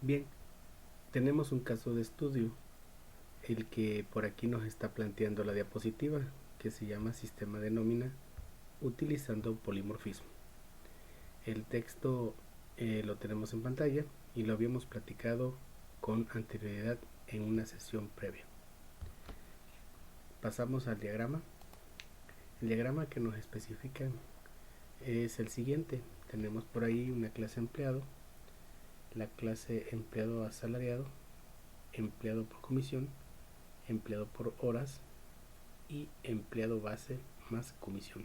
Bien, tenemos un caso de estudio, el que por aquí nos está planteando la diapositiva, que se llama sistema de nómina utilizando polimorfismo. El texto lo tenemos en pantalla y lo habíamos platicado con anterioridad en una sesión previa. Pasamos al diagrama. El diagrama que nos especifica es el siguiente. Tenemos por ahí una clase empleado, la clase empleado asalariado, empleado por comisión, empleado por horas y empleado base más comisión.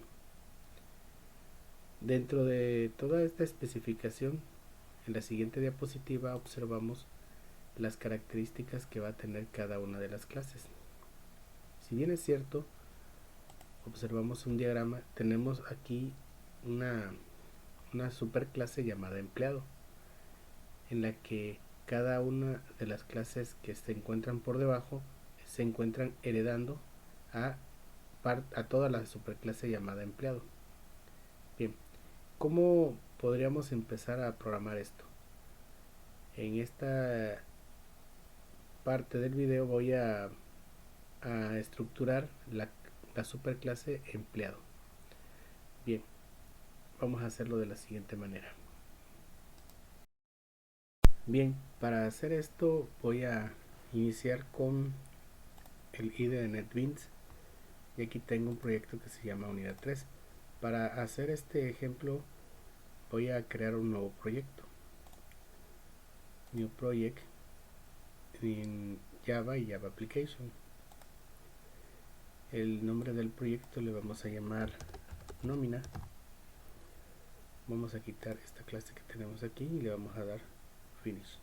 Dentro de toda esta especificación, en la siguiente diapositiva observamos las características que va a tener cada una de las clases. Si bien es cierto, observamos un diagrama, tenemos aquí una superclase llamada empleado, en la que cada una de las clases que se encuentran por debajo se encuentran heredando a toda la superclase llamada empleado. Bien, ¿cómo podríamos empezar a programar esto? En esta parte del video voy a estructurar la superclase empleado. Bien, vamos a hacerlo de la siguiente manera. Bien, para hacer esto voy a iniciar con el IDE de NetBeans y aquí tengo un proyecto que se llama unidad 3. Para hacer este ejemplo voy a crear un nuevo proyecto, New Project, en Java y Java Application. El nombre del proyecto le vamos a llamar nómina. Vamos a quitar esta clase que tenemos aquí y le vamos a dar finish.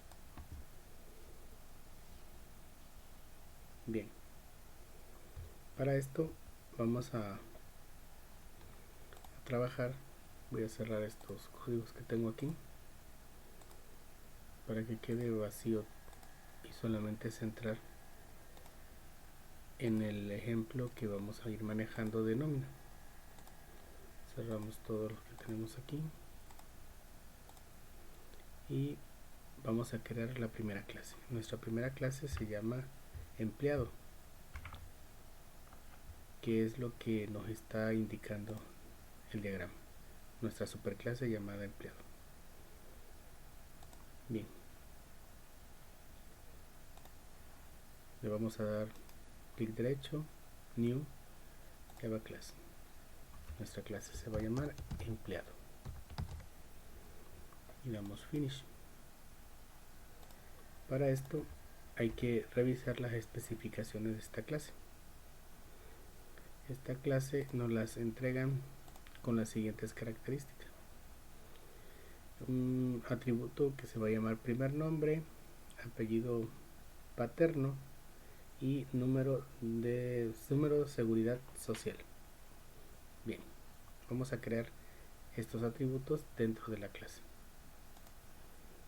Bien, para esto vamos a trabajar. Voy a cerrar estos códigos que tengo aquí para que quede vacío y solamente centrar en el ejemplo que vamos a ir manejando de nómina. Cerramos todo lo que tenemos aquí y vamos a crear la primera clase. Nuestra primera clase se llama empleado, que es lo que nos está indicando el diagrama, nuestra superclase llamada empleado. Bien, le vamos a dar clic derecho, new, Java class. Nuestra clase se va a llamar empleado y damos finish. Para esto hay que revisar las especificaciones de esta clase. Esta clase nos las entregan con las siguientes características: un atributo que se va a llamar primer nombre, apellido paterno y número de seguridad social. Bien, vamos a crear estos atributos dentro de la clase.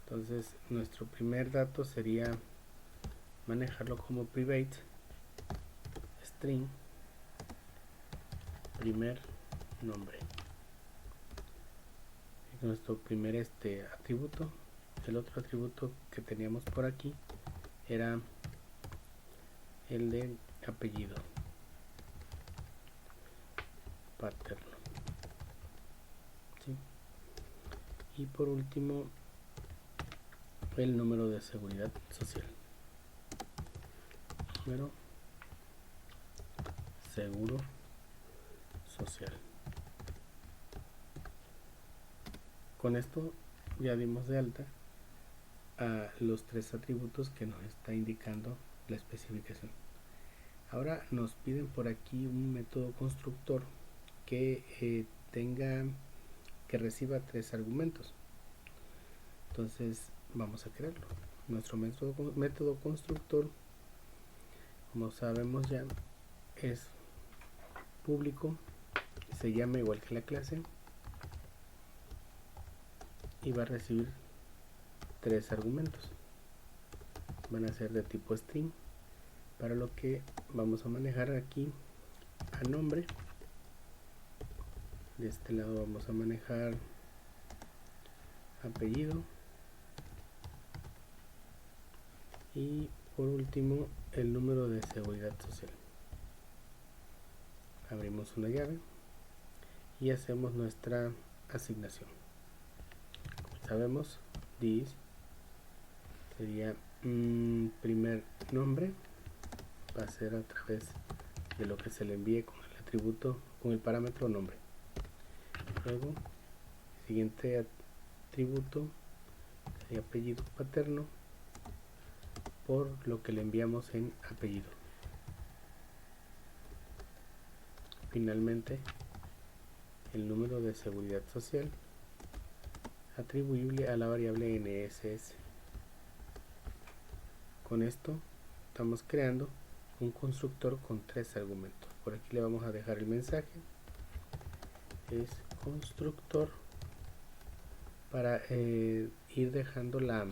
Entonces nuestro primer dato sería manejarlo como private string primer nombre. Nuestro primer atributo. El otro atributo que teníamos por aquí era el de apellido paterno, ¿sí? Y por último el número de seguridad social, número seguro social. Con esto ya dimos de alta a los tres atributos que nos está indicando la especificación. Ahora nos piden por aquí un método constructor que reciba tres argumentos. Entonces vamos a crearlo. Nuestro método constructor, como sabemos ya, es público, se llama igual que la clase y va a recibir tres argumentos. Van a ser de tipo string, para lo que vamos a manejar aquí a nombre. De este lado vamos a manejar apellido Y por último, el número de seguridad social. Abrimos una llave y hacemos nuestra asignación. Como sabemos, this sería primer nombre, va a ser a través de lo que se le envíe con el atributo, con el parámetro nombre. Luego, siguiente atributo sería apellido paterno, por lo que le enviamos en apellido. Finalmente, el número de seguridad social atribuible a la variable NSS. Con esto estamos creando un constructor con 3 argumentos. Por aquí le vamos a dejar el mensaje. Es constructor para ir dejando la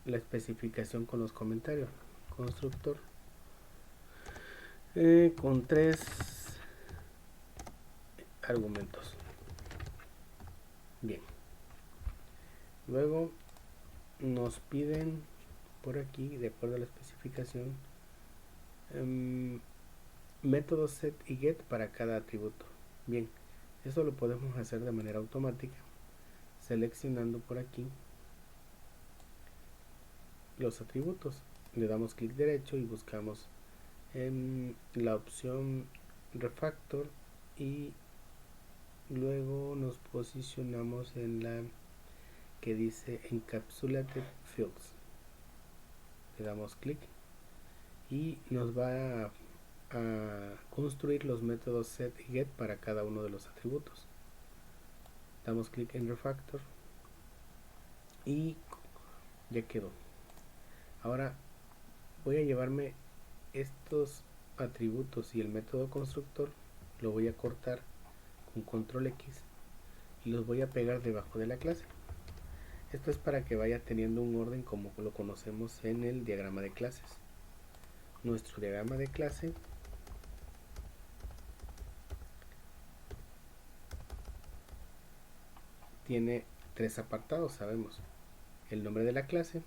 especificación con los comentarios. Constructor con 3 argumentos. Bien. Luego nos piden por aquí, de acuerdo a la especificación, métodos set y get para cada atributo. Bien, eso lo podemos hacer de manera automática seleccionando por aquí los atributos. Le damos clic derecho y buscamos en la opción refactor y luego nos posicionamos en la que dice encapsulated fields. Le damos clic y nos va a construir los métodos set y get para cada uno de los atributos. Damos clic en refactor y ya quedó. Ahora voy a llevarme estos atributos y el método constructor, lo voy a cortar con control X y los voy a pegar debajo de la clase. Esto es para que vaya teniendo un orden como lo conocemos en el diagrama de clases. Nuestro diagrama de clase tiene 3 apartados, sabemos. El nombre de la clase,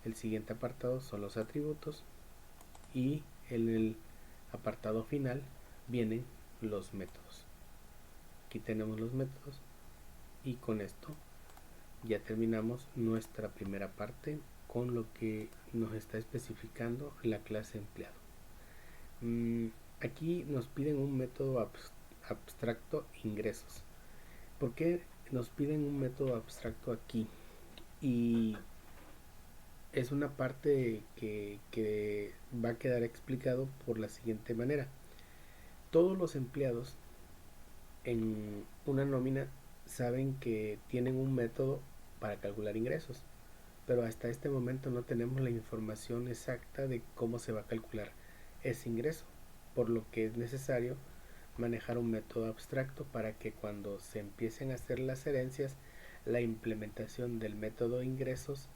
el siguiente apartado son los atributos y en el apartado final vienen los métodos. Aquí tenemos los métodos y con esto ya terminamos nuestra primera parte con lo que nos está especificando la clase empleado. Aquí nos piden un método abstracto ingresos. ¿Por qué nos piden un método abstracto aquí? Y es una parte que va a quedar explicado por la siguiente manera. Todos los empleados en una nómina saben que tienen un método para calcular ingresos, pero hasta este momento no tenemos la información exacta de cómo se va a calcular ese ingreso, por lo que es necesario manejar un método abstracto para que cuando se empiecen a hacer las herencias, la implementación del método ingresos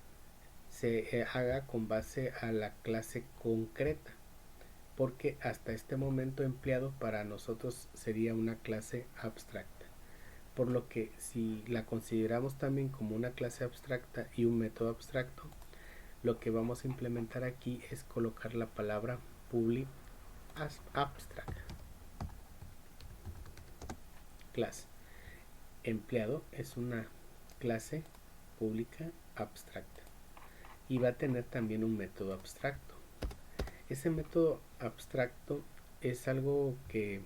se haga con base a la clase concreta, porque hasta este momento empleado para nosotros sería una clase abstracta, por lo que si la consideramos también como una clase abstracta y un método abstracto, lo que vamos a implementar aquí es colocar la palabra public abstract class. Empleado es una clase pública abstracta y va a tener también un método abstracto. Ese método abstracto es algo que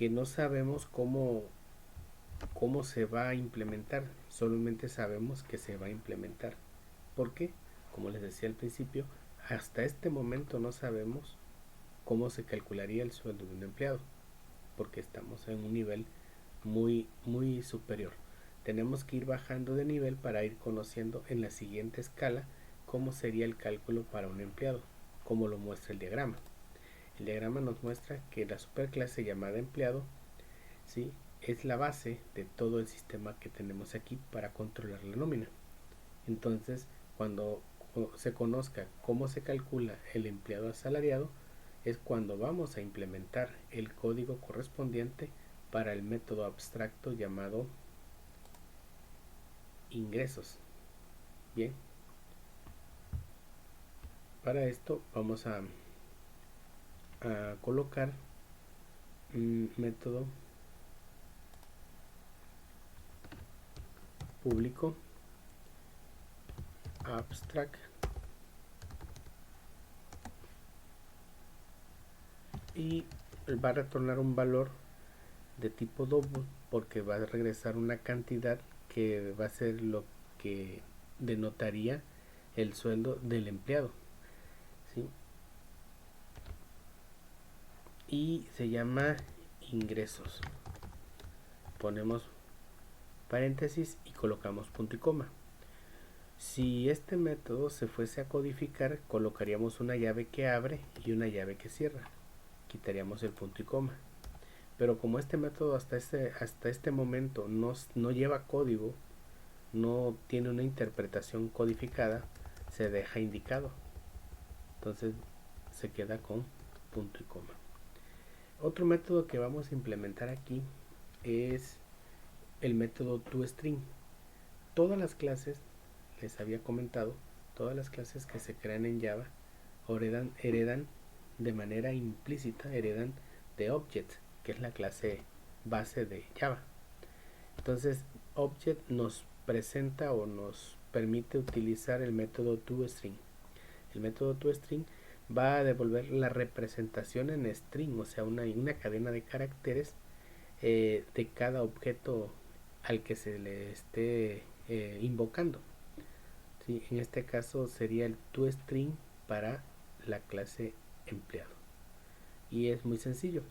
no sabemos cómo se va a implementar, solamente sabemos que se va a implementar. ¿Por qué? Como les decía al principio, hasta este momento no sabemos cómo se calcularía el sueldo de un empleado, porque estamos en un nivel muy superior. Tenemos que ir bajando de nivel para ir conociendo en la siguiente escala cómo sería el cálculo para un empleado, como lo muestra el diagrama. El diagrama nos muestra que la superclase llamada empleado, ¿sí?, es la base de todo el sistema que tenemos aquí para controlar la nómina. Entonces, cuando se conozca cómo se calcula el empleado asalariado, es cuando vamos a implementar el código correspondiente para el método abstracto llamado ingresos. Bien, para esto vamos a colocar un método público abstract y va a retornar un valor de tipo double porque va a regresar una cantidad que va a ser lo que denotaría el sueldo del empleado, ¿sí? Y se llama ingresos. Ponemos paréntesis y colocamos punto y coma. Si este método se fuese a codificar, colocaríamos una llave que abre y una llave que cierra. Quitaríamos el punto y coma. Pero como este método hasta este momento no lleva código, no tiene una interpretación codificada, se deja indicado. Entonces se queda con punto y coma. Otro método que vamos a implementar aquí es el método toString. Todas las clases, les había comentado, todas las clases que se crean en Java heredan de manera implícita, heredan de Object, que es la clase base de Java. Entonces, Object nos presenta o nos permite utilizar el método toString. El método toString va a devolver la representación en string, o sea, una cadena de caracteres de cada objeto al que se le esté invocando. ¿Sí? En este caso sería el toString para la clase empleado. Y es muy sencillo.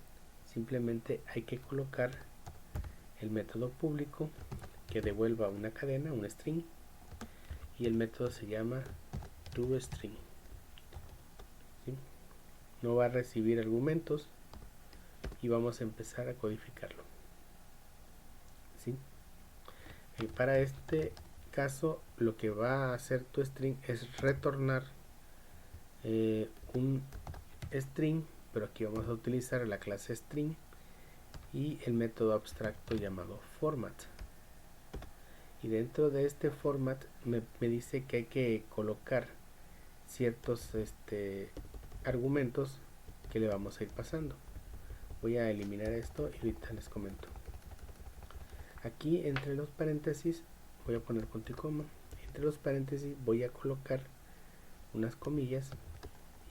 Simplemente hay que colocar el método público que devuelva una cadena, un string, y el método se llama toString. ¿Sí? No va a recibir argumentos y vamos a empezar a codificarlo. ¿Sí? Y para este caso lo que va a hacer toString es retornar un string, pero aquí vamos a utilizar la clase string y el método abstracto llamado format. Y dentro de este format me dice que hay que colocar ciertos argumentos que le vamos a ir pasando. Voy a eliminar esto y ahorita les comento. Aquí entre los paréntesis voy a poner punto y coma. Entre los paréntesis voy a colocar unas comillas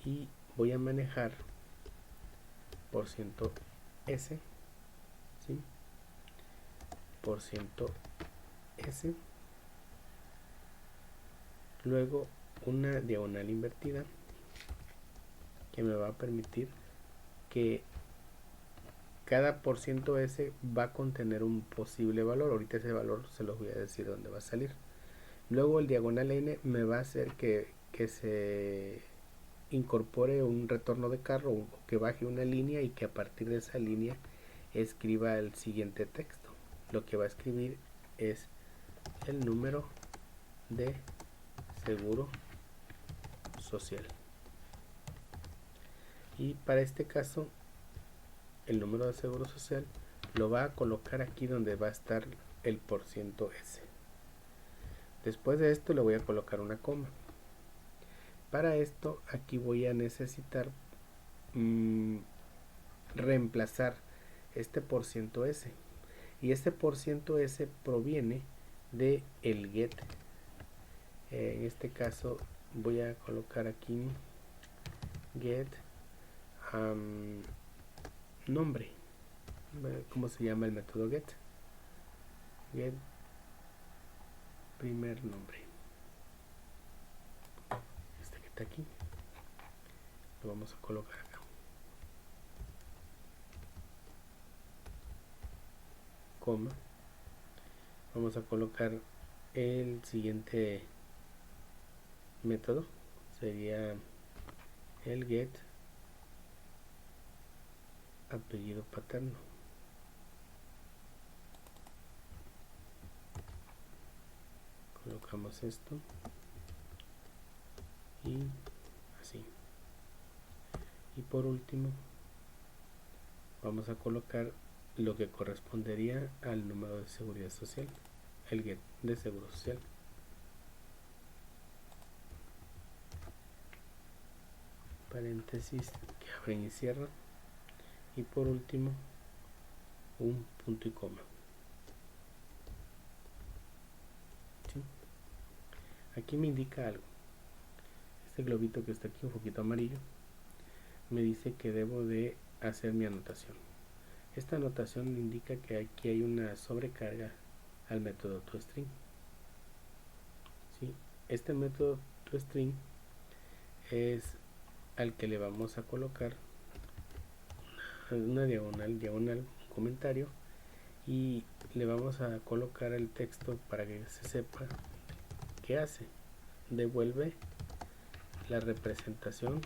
y voy a manejar %s, ¿sí? %s, luego una diagonal invertida que me va a permitir que cada %s va a contener un posible valor. Ahorita ese valor se los voy a decir dónde va a salir. Luego el diagonal n me va a hacer que se incorpore un retorno de carro o que baje una línea y que a partir de esa línea escriba el siguiente texto. Lo que va a escribir es el número de seguro social. Y para este caso el número de seguro social lo va a colocar aquí donde va a estar el %s. Después de esto le voy a colocar una coma. Para esto aquí voy a necesitar reemplazar este %s, y este %s proviene de el get. En este caso voy a colocar aquí get nombre. ¿Cómo se llama el método get? Get primer nombre. Este que está aquí lo vamos a colocar acá. Coma. Vamos a colocar el siguiente método. Sería el get apellido paterno. Colocamos esto y así. Y por último vamos a colocar lo que correspondería al número de seguridad social, el get de seguro social. Paréntesis que abren y cierran, y por último un punto y coma. ¿Sí? Aquí me indica algo. Este globito que está aquí un poquito amarillo me dice que debo de hacer mi anotación. Esta anotación indica que aquí hay una sobrecarga al método toString. ¿Sí? Este método toString es al que le vamos a colocar una diagonal comentario, y le vamos a colocar el texto para que se sepa qué hace. Devuelve la representación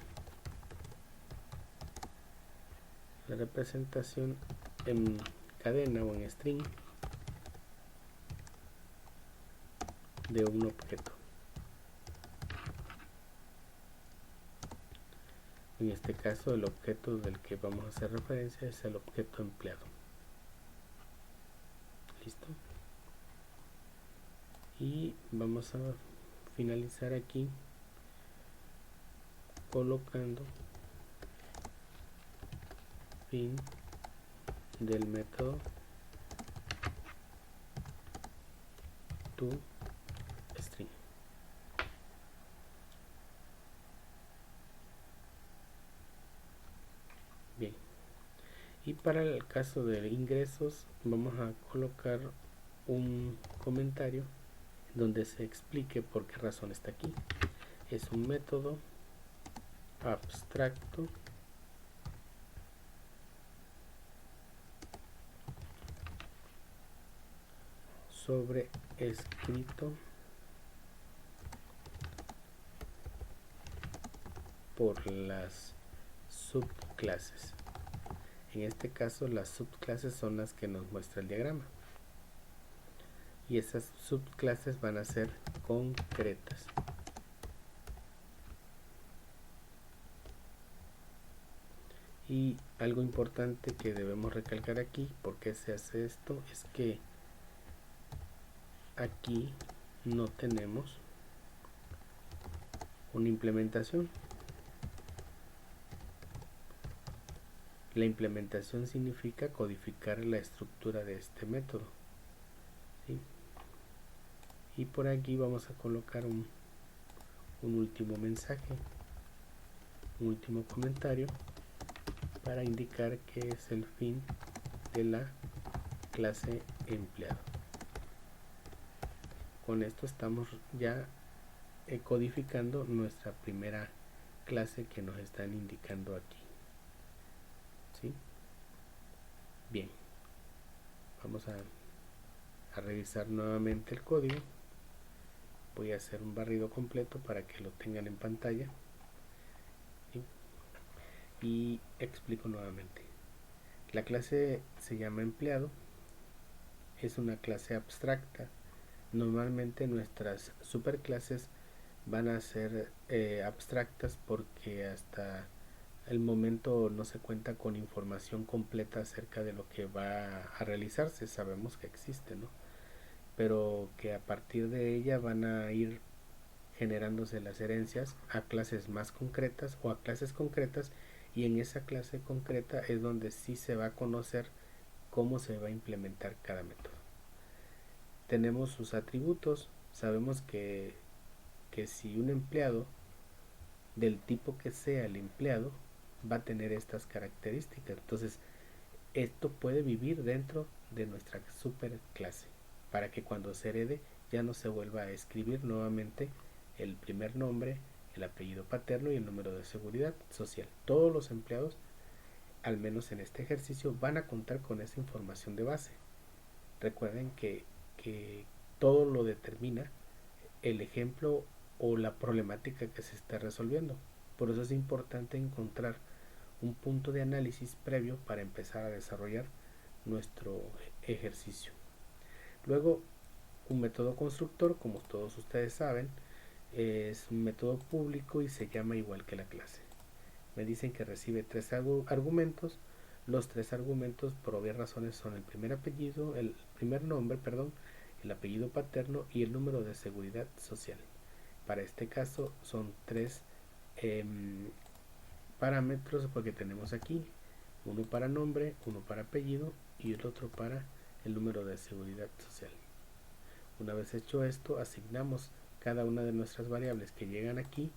en cadena o en string de un objeto. En este caso, el objeto del que vamos a hacer referencia es el objeto empleado. Listo. Y vamos a finalizar aquí colocando fin del método toString. Bien. Y para el caso de ingresos vamos a colocar un comentario donde se explique por qué razón está aquí. Es un método abstracto sobreescrito por las subclases. En este caso, las subclases son las que nos muestra el diagrama, y esas subclases van a ser concretas. Y algo importante que debemos recalcar aquí, ¿por qué se hace esto? Es que aquí no tenemos una implementación. La implementación significa codificar la estructura de este método. ¿Sí? Y por aquí vamos a colocar un último mensaje, un último comentario para indicar que es el fin de la clase empleado. Con esto estamos ya codificando nuestra primera clase que nos están indicando aquí. ¿Sí? Bien, vamos a revisar nuevamente el código. Voy a hacer un barrido completo para que lo tengan en pantalla. ¿Sí? Y explico nuevamente. La clase se llama empleado, es una clase abstracta. Normalmente nuestras superclases van a ser abstractas porque hasta el momento no se cuenta con información completa acerca de lo que va a realizarse. Sabemos que existe, ¿no? Pero que a partir de ella van a ir generándose las herencias a clases más concretas o a clases concretas, y en esa clase concreta es donde sí se va a conocer cómo se va a implementar cada método. Tenemos sus atributos, sabemos que si un empleado, del tipo que sea el empleado, va a tener estas características. Entonces, esto puede vivir dentro de nuestra superclase, para que cuando se herede ya no se vuelva a escribir nuevamente el primer nombre, el apellido paterno y el número de seguridad social. Todos los empleados, al menos en este ejercicio, van a contar con esa información de base. Recuerden que todo lo determina el ejemplo o la problemática que se está resolviendo. Por eso es importante encontrar un punto de análisis previo para empezar a desarrollar nuestro ejercicio. Luego, un método constructor, como todos ustedes saben, es un método público y se llama igual que la clase. Me dicen que recibe 3 argumentos. Los 3 argumentos, por obvias razones, son el primer apellido, el primer nombre, el apellido paterno y el número de seguridad social. Para este caso son tres parámetros porque tenemos aquí uno para nombre, uno para apellido y el otro para el número de seguridad social. Una vez hecho esto, asignamos cada una de nuestras variables que llegan aquí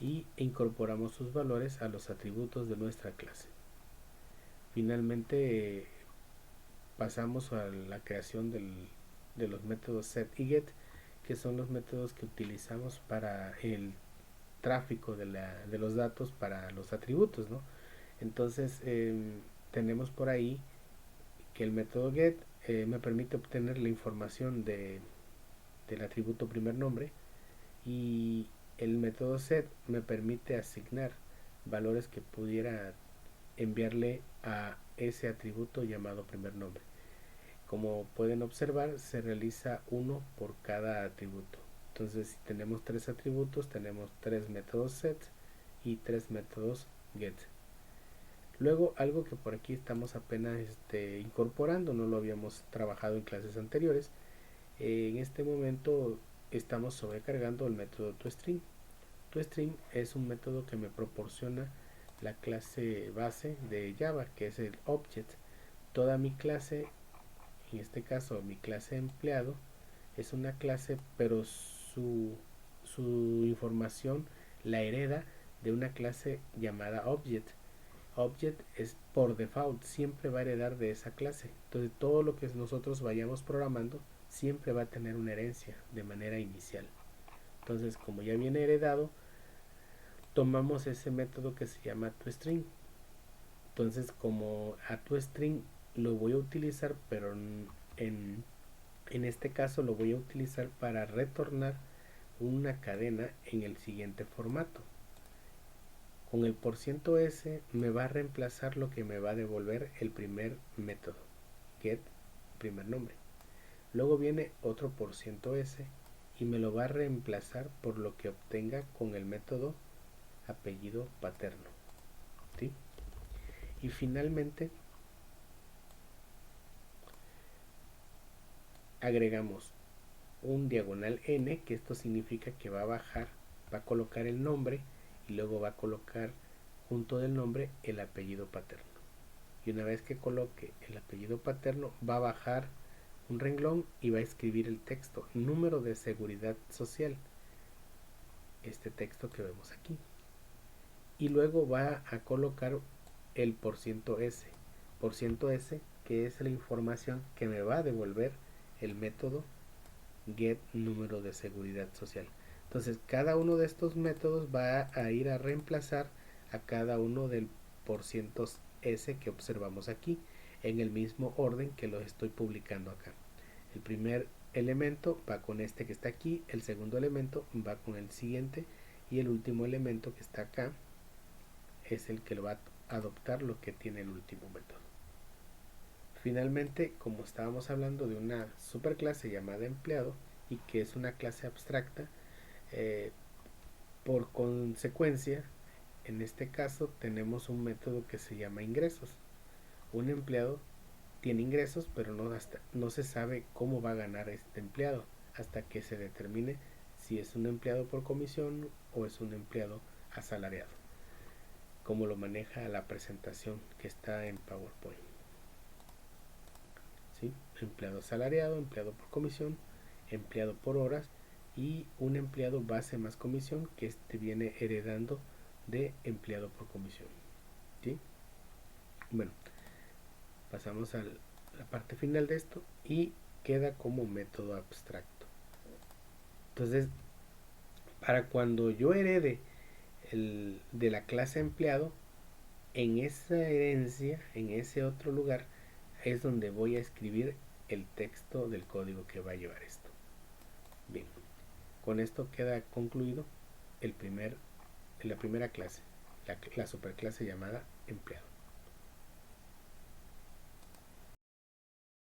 y incorporamos sus valores a los atributos de nuestra clase. Finalmente pasamos a la creación de los métodos set y get, que son los métodos que utilizamos para el tráfico de los datos para los atributos, ¿no? Entonces tenemos por ahí que el método get me permite obtener la información del atributo primer nombre, y el método set me permite asignar valores que pudiera enviarle a ese atributo llamado primer nombre. Como pueden observar, se realiza uno por cada atributo. Entonces, si tenemos tres atributos, tenemos tres métodos set y tres métodos get. Luego, algo que por aquí estamos apenas incorporando, no lo habíamos trabajado en clases anteriores. En este momento estamos sobrecargando el método toString. toString es un método que me proporciona la clase base de Java, que es el object. Toda mi clase, en este caso mi clase empleado, es una clase, pero su información la hereda de una clase llamada object. Object es por default, siempre va a heredar de esa clase. Entonces todo lo que nosotros vayamos programando siempre va a tener una herencia de manera inicial. Entonces, como ya viene heredado, tomamos ese método que se llama toString. Entonces, como a toString lo voy a utilizar, pero en este caso lo voy a utilizar para retornar una cadena en el siguiente formato. Con el %s me va a reemplazar lo que me va a devolver el primer método, get primer nombre. Luego viene otro %s y me lo va a reemplazar por lo que obtenga con el método apellido paterno, ¿sí? Y finalmente agregamos un diagonal n, que esto significa que va a bajar, va a colocar el nombre y luego va a colocar junto del nombre el apellido paterno. Y una vez que coloque el apellido paterno, va a bajar un renglón y va a escribir el texto, número de seguridad social, este texto que vemos aquí. Y luego va a colocar el %s, que es la información que me va a devolver el método get número de seguridad social. Entonces cada uno de estos métodos va a ir a reemplazar a cada uno del %s que observamos aquí, en el mismo orden que los estoy publicando acá. El primer elemento va con este que está aquí, el segundo elemento va con el siguiente y el último elemento que está acá es el que lo va a adoptar lo que tiene el último método. Finalmente, como estábamos hablando de una superclase llamada empleado y que es una clase abstracta, por consecuencia, en este caso tenemos un método que se llama ingresos. Un empleado tiene ingresos, pero no se sabe cómo va a ganar este empleado hasta que se determine si es un empleado por comisión o es un empleado asalariado, como lo maneja la presentación que está en PowerPoint. ¿Sí? Empleado asalariado, empleado por comisión, empleado por horas y un empleado base más comisión, que viene heredando de empleado por comisión. ¿Sí? Bueno, pasamos a la parte final de esto y queda como método abstracto. Entonces, para cuando yo herede de la clase empleado, en esa herencia, en ese otro lugar, es donde voy a escribir el texto del código que va a llevar esto. Bien, con esto queda concluido la primera clase, la superclase llamada empleado.